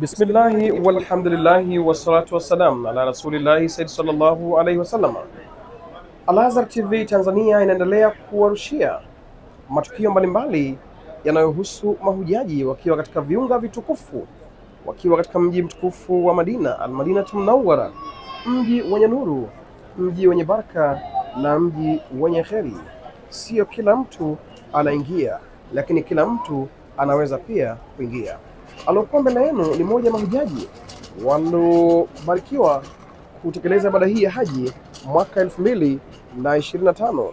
Bismillahi walhamdulillahi wassalatu wassalam ala rasulillahi sallallahu alaihi wasallam. Al-Azhar TV Tanzania inaendelea kuwarushia matukio mbalimbali yanayohusu mahujaji wakiwa katika viunga vitukufu, wakiwa katika mji mtukufu wa Madina, Al-Madinatu Munawwara, mji wenye nuru, mji wenye baraka na mji wenye kheri. Sio kila mtu anaingia, lakini kila mtu anaweza pia kuingia. Alokuwa mbele yenu ni mmoja wa mahujaji waliobarikiwa kutekeleza ibada hii ya haji mwaka 2025.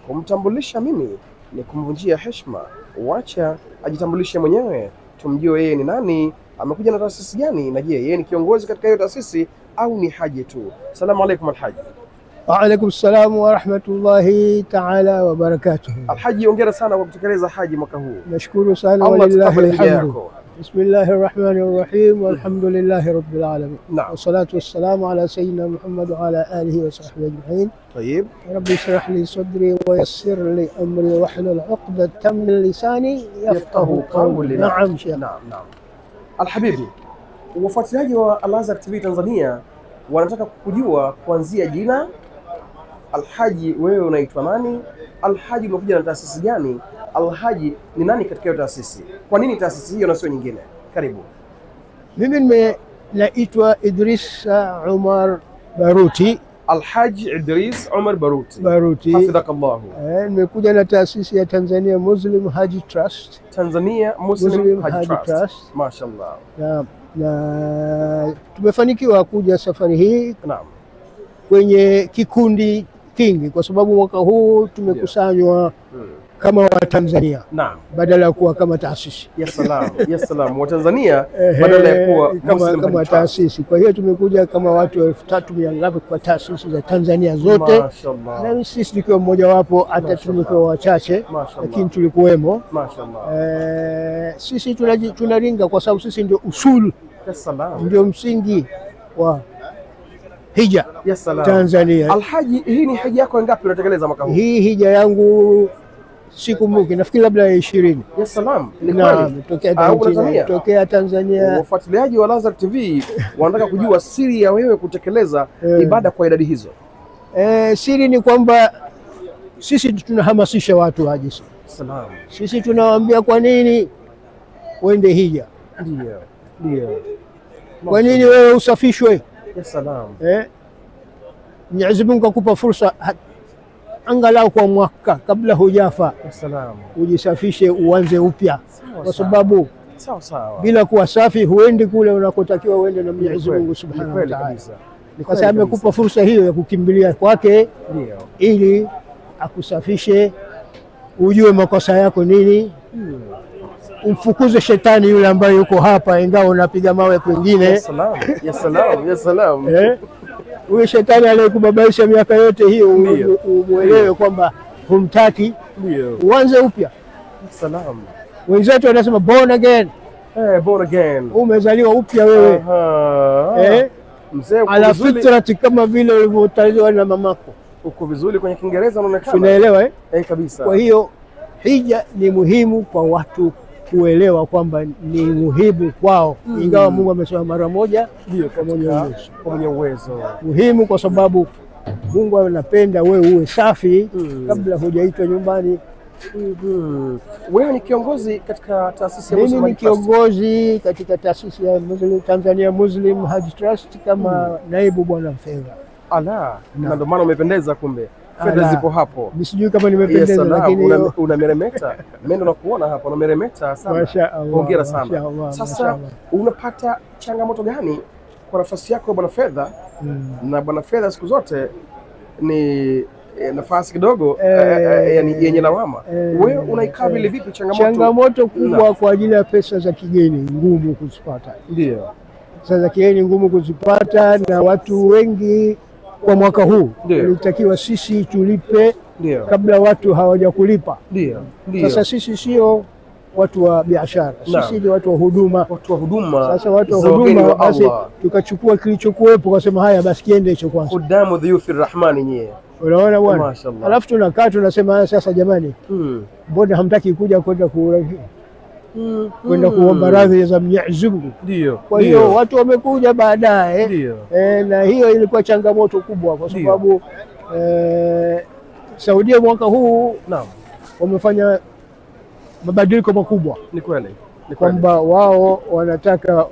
Kumtambulisha mimi ni kumvunjia heshima, wacha ajitambulishe mwenyewe, tumjue yeye ni nani, amekuja na taasisi gani, na je, yeye ni kiongozi katika hiyo taasisi au ni haji tu. Asalamu alaykum alhaji. Wa alaykum salam wa rahmatullahi ta'ala wa barakatuh. Alhaji, hongera sana kwa kutekeleza haji mwaka huu. Nashukuru sana, walillahi alhamdu. Bismillahir rahmanir rahim, walhamdulillahi rabbil alamin. Wassalatu wassalamu ala sayyidina Muhammad wa ala alihi wa sahbihi ajma'in. Tayyib. Rabbi shrah li sadri wa yassir li amri wahlul 'uqdatan min lisani yafqahu qawli. Naam Sheikh. Naam. Alhabibi, wafuatiliaji wa Al-Azhar TV Tanzania wanataka kujua kuanzia jina Alhaji, wewe unaitwa nani? Alhaji, umekuja na taasisi gani? Alhaji ni nani katika hiyo taasisi? Kwa nini taasisi hiyo na sio nyingine? Karibu. Mimi naitwa Idris Umar Baruti. Alhaji Idris Umar Baruti. Hafidhakallahu. Nimekuja na taasisi ya Tanzania Muslim Haji Trust. Tanzania Muslim Haji Trust. Mashaallah. Na tumefanikiwa kuja safari hii. Naam. Kwenye kikundi kingi kwa sababu mwaka huu tumekusanywa kama Watanzania. Naam. Badala ya kuwa kama taasisi. Ya salam. Watanzania badala ya kuwa kama taasisi. Kwa hiyo tumekuja kama watu 3,000 kwa taasisi za Tanzania zote. Mashaallah. Na sisi tukiwa mmoja wapo, hata tulikuwa wachache lakini tulikuwemo. Mashaallah. Sisi tunaringa kwa sababu sisi ndio usul. Ya salam. Ndio msingi wa hija Tanzania. Alhaji, hii ni hija yako ngapi unatekeleza mwaka huu? Hii hija yangu sikumbuki, nafikiri labda 20. Ya salam. Ni kweli? Tokea Tanzania. Wafuatiliaji wa Al-Azhar TV wanataka kujua siri ya wewe kutekeleza ibada kwa idadi hizo. Siri ni kwamba sisi tunahamasisha watu haji. Salam. Sisi tunawaambia kwa nini uende hija. Ndio. Kwa nini wewe usafishwe? Ya salam. Mwenyezi Mungu akupa fursa angalau kwa mwaka kabla hujafa. Ya salam. Ujisafishe, uanze upya. Kwa sababu sawa. Bila kuwa safi huendi kule unakotakiwa uende na Mwenyezi Mungu Subhanahu wa Ta'ala. Kwa sababu amekupa fursa hiyo ya kukimbilia kwake ili akusafishe, ujue makosa yako nini. Umfukuze shetani yule ambaye yuko hapa ingawa unapiga mawe kwingine. Ya salam. Huyo shetani aliyekubabaisha miaka yote hiyo umuelewe kwamba humtaki. Uanze upya. Salam. Wenzetu wanasema born again. Born again. Umezaliwa upya wewe. Mzee, ala fitrati, kama vile ulivyotaliwa na mamako. Uko vizuri kwenye Kiingereza unaonekana. Unaelewa kabisa. Kwa hiyo hija ni muhimu kwa watu kuelewa kwamba ni muhimu kwao, ingawa Mungu amesema mara moja kwa mwenye uwezo. Muhimu kwa sababu Mungu anapenda wewe uwe safi kabla hujaitwa nyumbani. Wewe ni kiongozi katika taasisi ya Muslim? Mimi ni kiongozi katika taasisi ya Tanzania Muslim Haji Trust kama naibu bwana fedha. Na ndio maana umependeza, kumbe fedha zipo hapo. Sijui kama nimependeza lakini unameremeta. Mimi ndo nakuona hapa unameremeta sana. Hongera sana. Sasa unapata changamoto gani kwa nafasi yako bwana fedha? Na bwana fedha siku zote ni nafasi kidogo yani yenye lawama. Wewe unaikabili vipi changamoto? Changamoto kubwa kwa ajili ya pesa za kigeni ngumu kuzipata. Ndio. Pesa za kigeni ngumu kuzipata, na watu wengi kwa mwaka huu ilitakiwa sisi tulipe kabla watu hawajakulipa. Sasa sisi sio watu wa biashara, sisi ni watu wa huduma. Sasa watu wa huduma, basi tukachukua kilichokuwepo kusema haya basi kiende hicho kwanza. Kudamu dhiyufir rahmani nyie. Unaona bwana? Alafu tunakaa tunasema sasa jamani, mbona hamtaki kuja kwenda kwenda kuomba radhi za Mwenyezi Mungu. Ndio. Kwa hiyo watu wamekuja baadaye, na hiyo ilikuwa changamoto kubwa kwa sababu Saudia mwaka huu wamefanya mabadiliko makubwa. Ni kweli. Kwamba wao wanataka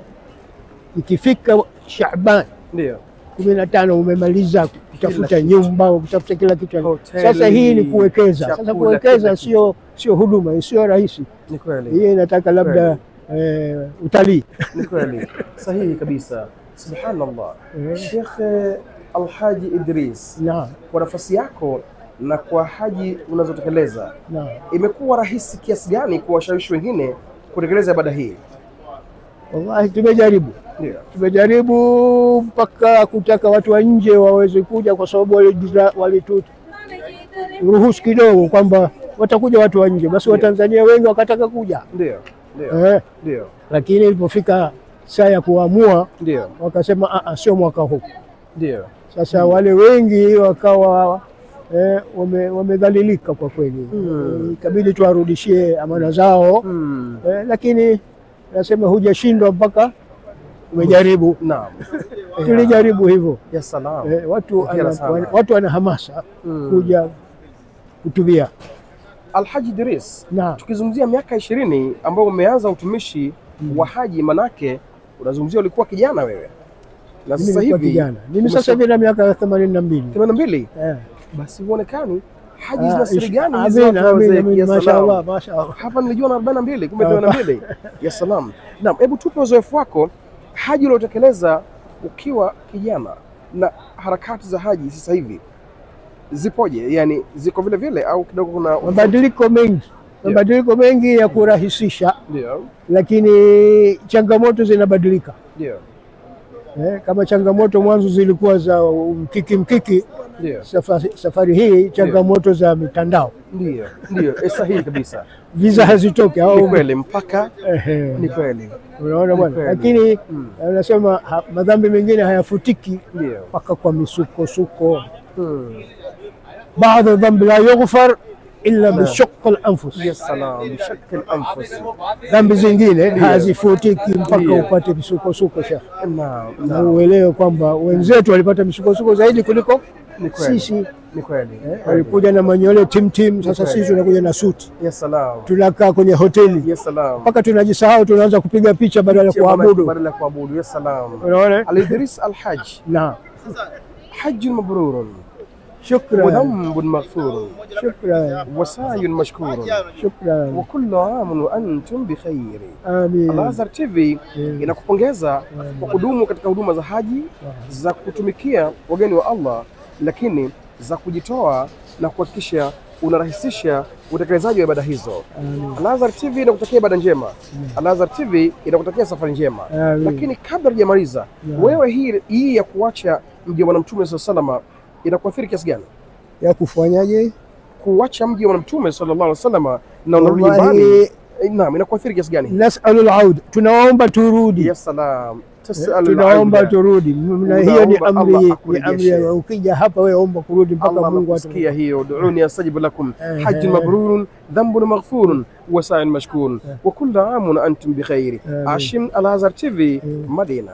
ikifika Shaaban 15 umemaliza kutafuta nyumba, kutafuta kila kitu. Sasa hii ni kuwekeza. Sasa kuwekeza sio huduma, sio rahisi. Ni kweli. Hii inataka labda utalii. Ni kweli. Sahihi kabisa. Subhanallah. Sheikh Alhaji Idris, kwa nafasi yako na kwa haji unazotekeleza, imekuwa rahisi kiasi gani kuwashawishi wengine kutekeleza ibada hii? Wallahi tumejaribu. Tumejaribu mpaka kutaka watu wa nje waweze kuja, kwa sababu walituruhusu kidogo kwamba watakuja watu wa nje, basi Watanzania wengi wakataka kuja. Ndio. Lakini ilipofika saa ya kuamua wakasema sio mwaka huu. Ndio. Sasa wale wengi wakawa wamedhalilika kwa kweli. Ikabidi tuwarudishie amana zao. Lakini nasema hujashindwa mpaka umejaribu. Naam. Tulijaribu hivyo. Ya salam. Watu wana hamasa kuja kutubia. Alhaji Idris, tukizungumzia miaka 20 ambayo umeanza utumishi wa haji, manake unazungumzia ulikuwa kijana wewe. Na sasa hivi mimi sasa hivi na miaka 82. 82? Basi huonekani haji zina siri gani hizo wazee? Mashaallah, mashaallah. Hapa nilijua na 42, kumbe 82. Ya salam. Naam, hebu tupe uzoefu wako, haji uliotekeleza ukiwa kijana na harakati za haji sasa hivi zipoje? Yani ziko vile vile au kidogo kuna mabadiliko mengi? Mabadiliko mengi ya kurahisisha. Ndio. Lakini changamoto zinabadilika. Ndio. Kama changamoto mwanzo zilikuwa za mkiki. Safari hii changamoto za mitandao. Ndio, sahihi kabisa. Visa hazitoki au ni kweli mpaka ni kweli. Unaona bwana, lakini anasema madhambi mengine hayafutiki mpaka kwa misukosuko. Baadhi dhambi la yughfar illa bishaq al-anfus. Ya salam, bishaq al-anfus. Dhambi zingine hazifutiki mpaka upate misukosuko. Sheikh, na uelewe kwamba wenzetu walipata misukosuko zaidi kuliko sisi. Ni kweli. Walikuja na manyole tim. Sasa sisi tunakuja na suti. Ya salam. Tunakaa kwenye hoteli. Ya salam. Mpaka tunajisahau, tunaanza kupiga picha badala ya kuabudu. Ya salam. Unaona? Al-Idris Al-Hajj. Naam. Hajj mabrur. شكرا. وذنب مغفور. شكرا. وسعي مشكور. شكرا. وكل عام وانتم بخير. Amin. Al-Azhar TV inakupongeza kwa kudumu katika huduma za haji, za kutumikia wageni wa Allah, lakini za kujitoa na kuhakikisha unarahisisha utekelezaji wa ibada hizo. Al-Azhar TV inakutakia ibada njema. Al-Azhar TV inakutakia safari njema. Lakini kabla hujamaliza, wewe hii ya kuacha mji wa Bwana Mtume sallallahu alaihi wasallam inakuathiri kiasi gani? Ya kufanyaje? Kuacha mji wa Mtume sallallahu alaihi wasallam na unarudi nyumbani. Naam, inakuathiri kiasi gani? Nas'alul aud, tunaomba turudi. Ya salam. Tunaomba turudi. Na hiyo ni amri. Ukija hapa wewe omba kurudi mpaka Mungu atasikia hiyo. Duuni astajib lakum. Hajjun mabrurun, dhanbun maghfurun, wa sa'in mashkurun. Wa kullu 'amun antum bi khair. Ashim Al-Azhar TV, Madina.